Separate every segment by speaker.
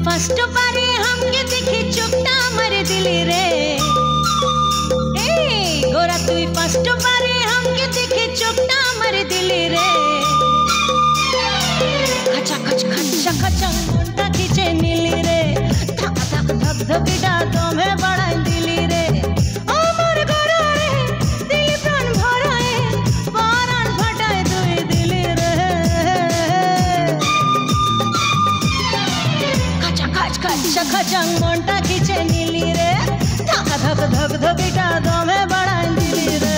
Speaker 1: First बारे हमके देखे चुकता मर दिली रे। ए गोरा तू फर्स्ट बारे हमके देखे चुकता मर दिली रे। खचा खच खचा खचा मुंडा खींचे नीली रे। धक धक धक धकीटा तुम्हें बड़ा दिली रे। ओ मोर गोरा रे दिल प्राण भराए पारान फटाए दुई दिली रे। खचा खचा मुंडा खींचे नीली रे। धक धक धक धकीटा तुम्हें बड़ा दिली रे।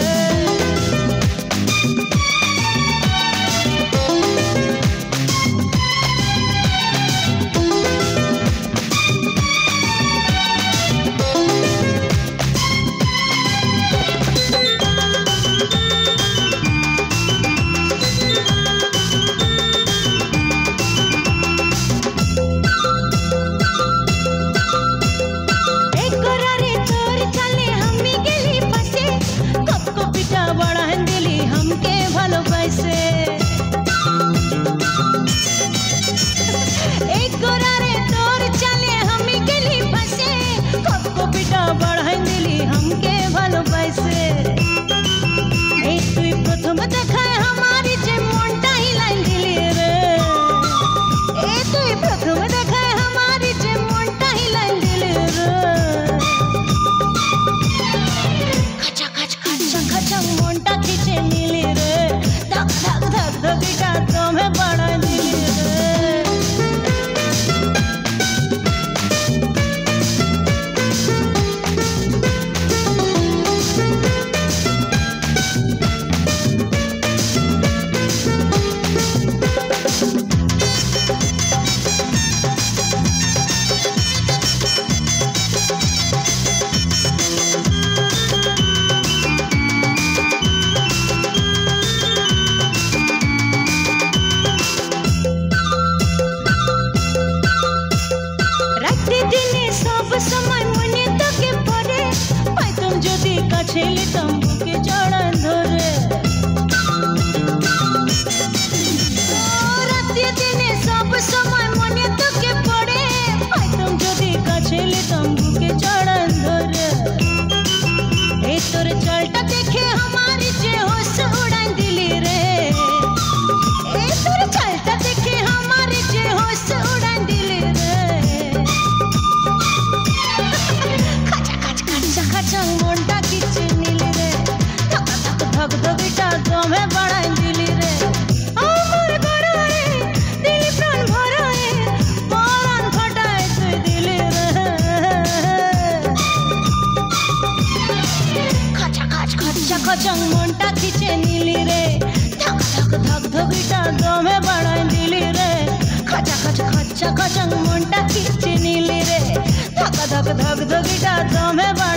Speaker 1: समय मने तके परे पाई तुम जदि काछेली तंबुके जड़न धरे। राति दिने सब समय मने तके परे पाई तुम जदि काछेली तंबुके जड़न धरे। ए तोर चलटा देखे हमारी जे होश उड़ाई दिली रे। ए तोर चलटा देखे हमारी जे होश उड़ाई दिली रे। मुंडा खींचे नीली रे। धक धक धक धकीटा तुम्हें बड़ा दिली रे। ओ मोर गोरा रे दिल प्राण भराए पारान फटाए तुई दिली रे। खचा खच खचा खचा मुंडा खींचे नीली रे। धक धक धक धकीटा तुम्हें बड़ा दिली रे। खचा खच खचा खचा मुंडा खींचे नीली रे। धक धक धक धकीटा तुम्हें बड़ा